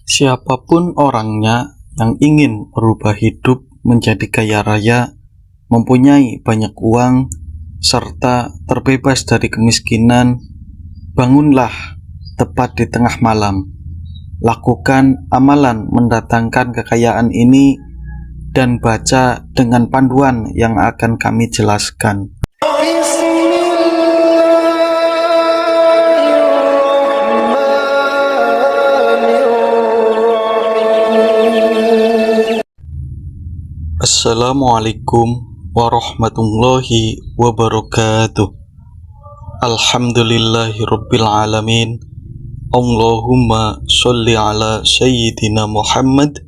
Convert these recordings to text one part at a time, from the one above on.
Siapapun orangnya yang ingin berubah hidup menjadi kaya raya, mempunyai banyak uang, serta terbebas dari kemiskinan, bangunlah tepat di tengah malam. Lakukan amalan mendatangkan kekayaan ini dan baca dengan panduan yang akan kami jelaskan. Assalamualaikum warahmatullahi wabarakatuh. Alhamdulillahirabbil alamin. Allahumma sholli ala sayyidina Muhammad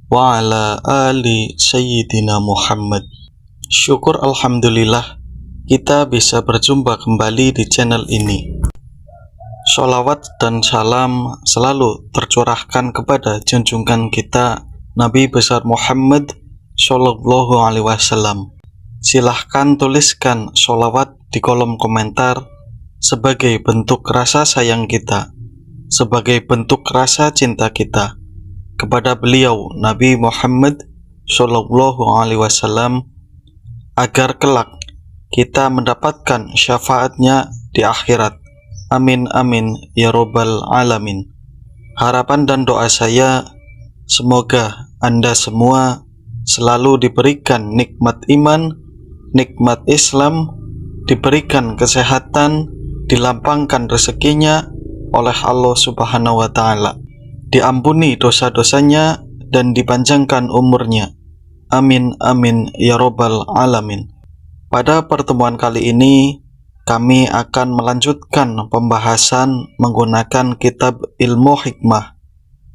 wa ala ali sayyidina Muhammad. Syukur alhamdulillah kita bisa berjumpa kembali di channel ini. Sholawat dan salam selalu tercurahkan kepada junjungan kita Nabi besar Muhammad Shallallahu Alaihi Wasallam. Silahkan tuliskan sholawat di kolom komentar sebagai bentuk rasa sayang kita, sebagai bentuk rasa cinta kita kepada beliau Nabi Muhammad Shallallahu Alaihi Wasallam, agar kelak kita mendapatkan syafaatnya di akhirat. Amin amin ya robbal alamin. Harapan dan doa saya, semoga Anda semua selalu diberikan nikmat iman, nikmat Islam, diberikan kesehatan, dilapangkan rezekinya oleh Allah Subhanahu wa Ta'ala, diampuni dosa-dosanya dan dipanjangkan umurnya. Amin amin ya robbal alamin. Pada pertemuan kali ini kami akan melanjutkan pembahasan menggunakan kitab ilmu hikmah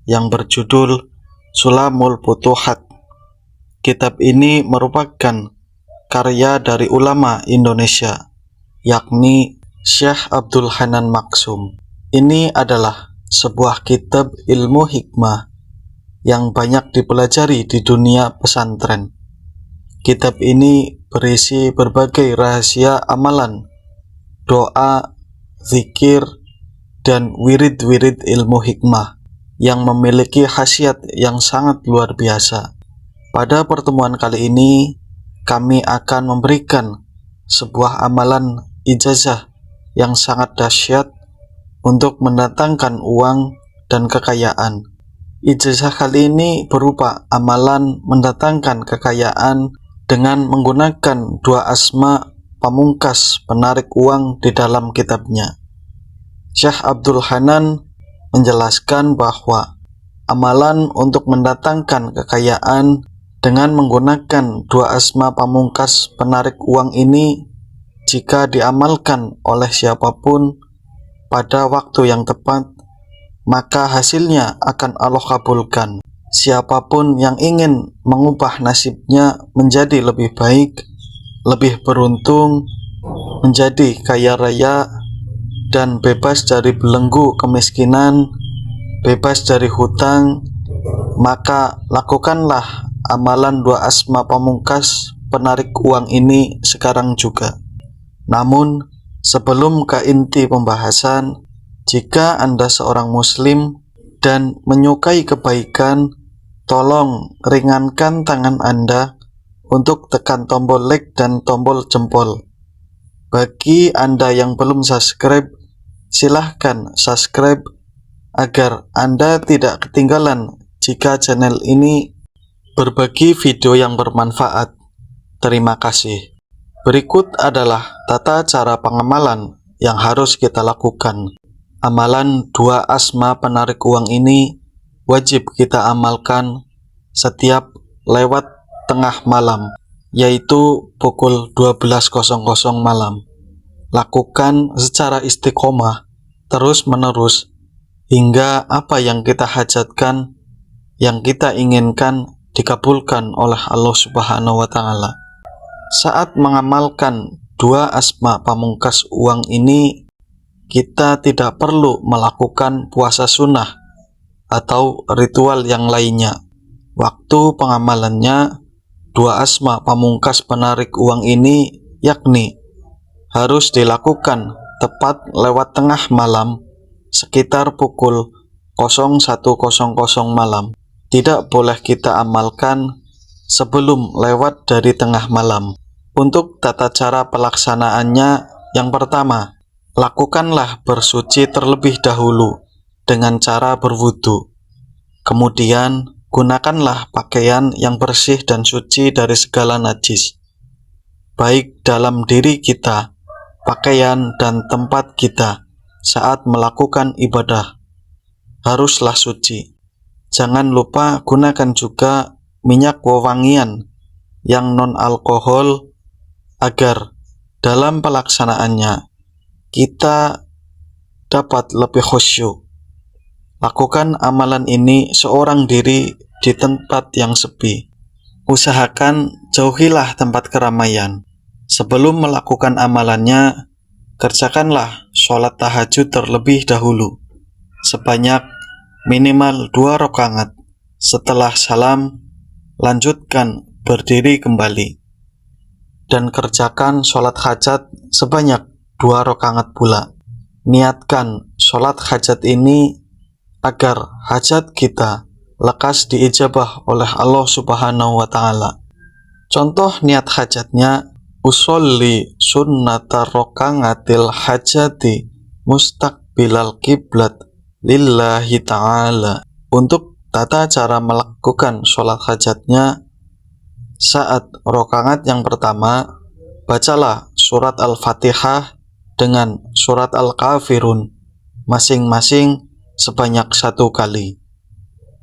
yang berjudul Sulamul Futuhat. Kitab ini merupakan karya dari ulama Indonesia, yakni Syekh Abdul Hanan Maksum. Ini adalah sebuah kitab ilmu hikmah yang banyak dipelajari di dunia pesantren. Kitab ini berisi berbagai rahasia amalan, doa, zikir, dan wirid-wirid ilmu hikmah yang memiliki khasiat yang sangat luar biasa. Pada pertemuan kali ini, kami akan memberikan sebuah amalan ijazah yang sangat dahsyat untuk mendatangkan uang dan kekayaan. Ijazah kali ini berupa amalan mendatangkan kekayaan dengan menggunakan dua asma pamungkas penarik uang di dalam kitabnya. Syekh Abdul Hanan menjelaskan bahwa amalan untuk mendatangkan kekayaan dengan menggunakan dua asma pamungkas penarik uang ini, jika diamalkan oleh siapapun pada waktu yang tepat, maka hasilnya akan Allah kabulkan. Siapapun yang ingin mengubah nasibnya menjadi lebih baik, lebih beruntung, menjadi kaya raya, dan bebas dari belenggu kemiskinan, bebas dari hutang, maka lakukanlah amalan dua asma pamungkas penarik uang ini sekarang juga. Namun, sebelum ke inti pembahasan, jika Anda seorang muslim dan menyukai kebaikan, tolong ringankan tangan Anda untuk tekan tombol like dan tombol jempol. Bagi Anda yang belum subscribe, silahkan subscribe agar Anda tidak ketinggalan jika channel ini berbagi video yang bermanfaat. Terima kasih. Berikut adalah tata cara pengamalan yang harus kita lakukan. Amalan dua asma penarik uang ini wajib kita amalkan setiap lewat tengah malam, yaitu pukul 12.00 malam. Lakukan secara istiqomah, terus-menerus, hingga apa yang kita hajatkan, yang kita inginkan dikabulkan oleh Allah Subhanahu wa Ta'ala. Saat mengamalkan dua asma pamungkas uang ini, kita tidak perlu melakukan puasa sunnah atau ritual yang lainnya. Waktu pengamalannya dua asma pamungkas penarik uang ini, yakni harus dilakukan tepat lewat tengah malam sekitar pukul 01.00 malam. Tidak boleh kita amalkan sebelum lewat dari tengah malam. Untuk tata cara pelaksanaannya, yang pertama, lakukanlah bersuci terlebih dahulu dengan cara berwudu. Kemudian, gunakanlah pakaian yang bersih dan suci dari segala najis, baik dalam diri kita, pakaian, dan tempat kita saat melakukan ibadah. Haruslah suci. Jangan lupa gunakan juga minyak wewangian yang non-alkohol agar dalam pelaksanaannya kita dapat lebih khusyuk. Lakukan amalan ini seorang diri di tempat yang sepi. Usahakan jauhilah tempat keramaian. Sebelum melakukan amalannya, kerjakanlah sholat tahajud terlebih dahulu, sebanyak minimal 2 rakaat. Setelah salam, lanjutkan berdiri kembali. Dan kerjakan sholat hajat sebanyak 2 rakaat pula. Niatkan sholat hajat ini agar hajat kita lekas diijabah oleh Allah Subhanahu wa Ta'ala. Contoh niat hajatnya, usolli sunnata roka'atil hajati mustaqbilal kiblat lillahi ta'ala. Untuk tata cara melakukan sholat hajatnya, saat rakaat yang pertama, bacalah surat Al-Fatihah dengan surat Al-Kafirun masing-masing sebanyak 1 kali.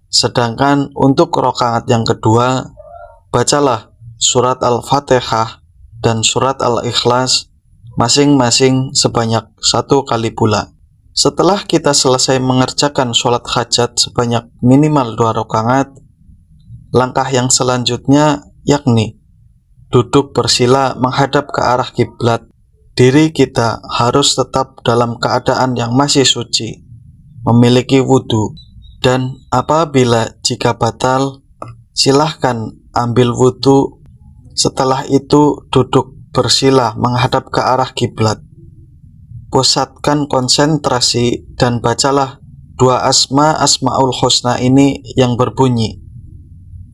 Sedangkan untuk rakaat yang kedua, bacalah surat Al-Fatihah dan surat Al-Ikhlas masing-masing sebanyak 1 kali pula. Setelah kita selesai mengerjakan sholat hajat sebanyak minimal 2 rakaat, langkah yang selanjutnya yakni duduk bersila menghadap ke arah kiblat. Diri kita harus tetap dalam keadaan yang masih suci, memiliki wudu, dan apabila jika batal, silahkan ambil wudu. Setelah itu duduk bersila menghadap ke arah kiblat. Pusatkan konsentrasi dan bacalah 2 asmaul husna ini yang berbunyi,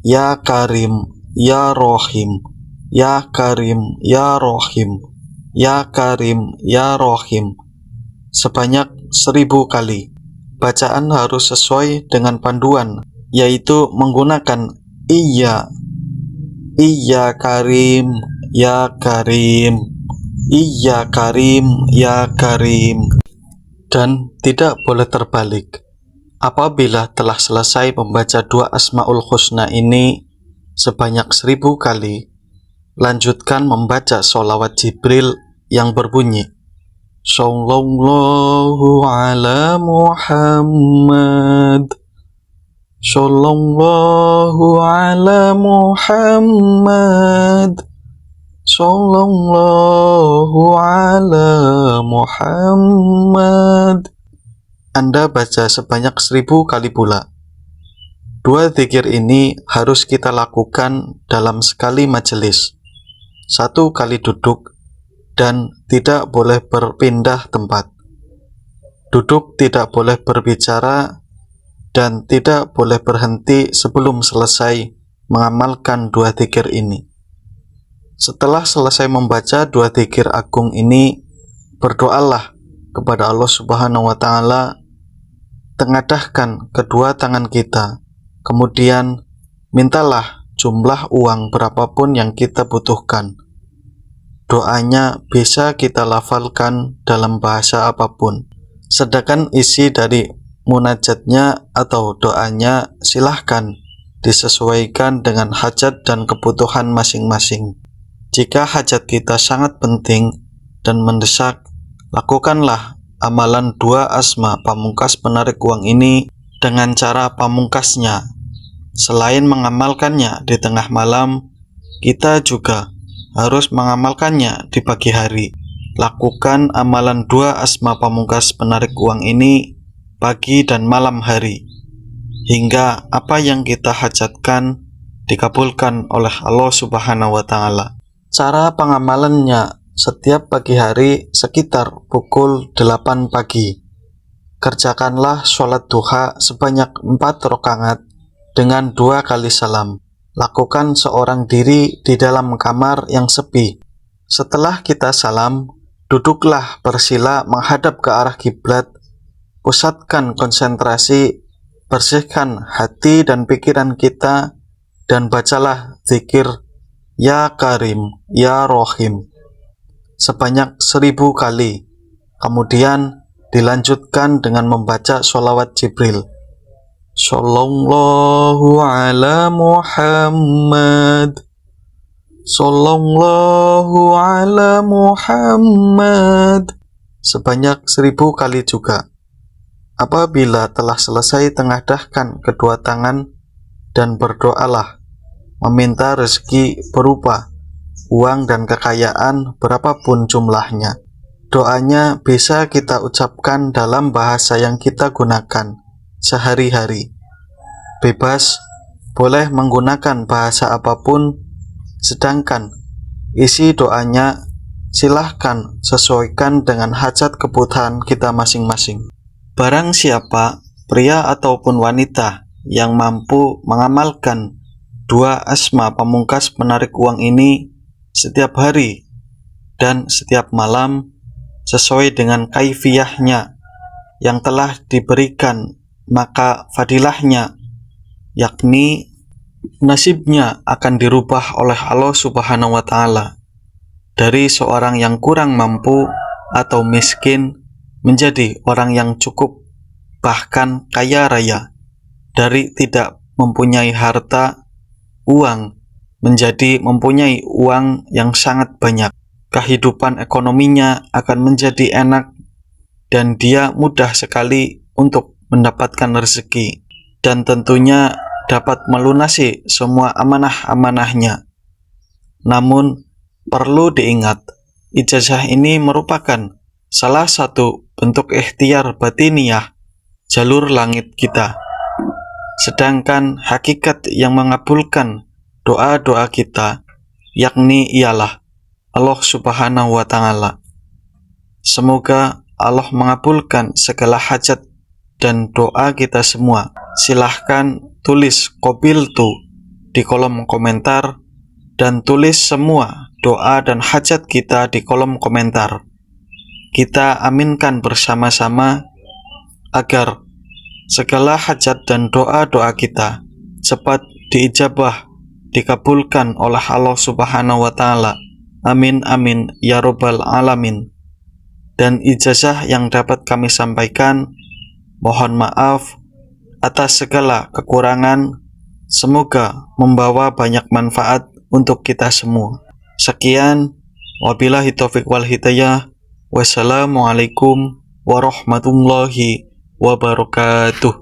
Ya Karim, Ya Rohim, Ya Karim, Ya Rohim, Ya Karim, Ya Rohim, sebanyak 1000 kali. Bacaan harus sesuai dengan panduan, yaitu menggunakan Iya Karim, Ya Karim, Iya Karim, Ya Karim, dan tidak boleh terbalik. Apabila telah selesai membaca 2 asmaul husna ini sebanyak 1000 kali, lanjutkan membaca sholawat Jibril yang berbunyi, Sallallahu ala Muhammad, Sallallahu ala Muhammad, Sallallahu ala Muhammad. Anda baca sebanyak 1000 kali pula. 2 zikir ini harus kita lakukan dalam sekali majelis, 1 kali duduk, dan tidak boleh berpindah tempat. Duduk tidak boleh berbicara dan tidak boleh berhenti sebelum selesai mengamalkan 2 zikir ini. Setelah selesai membaca 2 zikir agung ini, berdoalah kepada Allah Subhanahu wa Ta'ala. Tengadahkan kedua tangan kita, kemudian mintalah jumlah uang berapapun yang kita butuhkan. Doanya bisa kita lafalkan dalam bahasa apapun. Sedangkan isi dari munajatnya atau doanya silahkan disesuaikan dengan hajat dan kebutuhan masing-masing. Jika hajat kita sangat penting dan mendesak, lakukanlah amalan 2 asma pamungkas penarik uang ini dengan cara pamungkasnya. Selain mengamalkannya di tengah malam, kita juga harus mengamalkannya di pagi hari. Lakukan amalan 2 asma pamungkas penarik uang ini pagi dan malam hari, hingga apa yang kita hajatkan dikabulkan oleh Allah Subhanahu wa Ta'ala. Cara pengamalannya setiap pagi hari sekitar pukul 8 pagi. Kerjakanlah sholat duha sebanyak 4 rakaat dengan 2 kali salam. Lakukan seorang diri di dalam kamar yang sepi. Setelah kita salam, duduklah bersila menghadap ke arah kiblat. Pusatkan konsentrasi, bersihkan hati dan pikiran kita, dan bacalah zikir Ya Karim, Ya Rohim sebanyak 1000 kali. Kemudian dilanjutkan dengan membaca sholawat Jibril. Sallallahu ala Muhammad, Sallallahu ala Muhammad sebanyak 1000 kali juga. Apabila telah selesai, tengadahkan kedua tangan dan berdoalah, meminta rezeki berupa uang dan kekayaan berapapun jumlahnya. Doanya bisa kita ucapkan dalam bahasa yang kita gunakan sehari-hari. Bebas, boleh menggunakan bahasa apapun, sedangkan isi doanya silahkan sesuaikan dengan hajat kebutuhan kita masing-masing. Barang siapa, pria ataupun wanita, yang mampu mengamalkan 2 asma pamungkas menarik uang ini setiap hari dan setiap malam sesuai dengan kaifiyahnya yang telah diberikan, maka fadilahnya, yakni nasibnya akan dirubah oleh Allah Subhanahu wa Ta'ala dari seorang yang kurang mampu atau miskin menjadi orang yang cukup, bahkan kaya raya. Dari tidak mempunyai harta, uang, menjadi mempunyai uang yang sangat banyak. Kehidupan ekonominya akan menjadi enak dan dia mudah sekali untuk mendapatkan rezeki, dan tentunya dapat melunasi semua amanah-amanahnya. Namun perlu diingat, ijazah ini merupakan salah satu bentuk ikhtiar batiniyah jalur langit kita. Sedangkan hakikat yang mengabulkan doa-doa kita, yakni ialah Allah Subhanahu wa Ta'ala. Semoga Allah mengabulkan segala hajat dan doa kita semua. Silahkan tulis qabiltu di kolom komentar dan tulis semua doa dan hajat kita di kolom komentar. Kita aminkan bersama-sama agar segala hajat dan doa-doa kita cepat diijabah, dikabulkan oleh Allah Subhanahu wa Ta'ala. Amin amin ya robbal alamin. Dan ijazah yang dapat kami sampaikan, mohon maaf atas segala kekurangan. Semoga membawa banyak manfaat untuk kita semua. Sekian, wabillahi taufiq wal hidayah. Wassalamualaikum warahmatullahi wabarakatuh.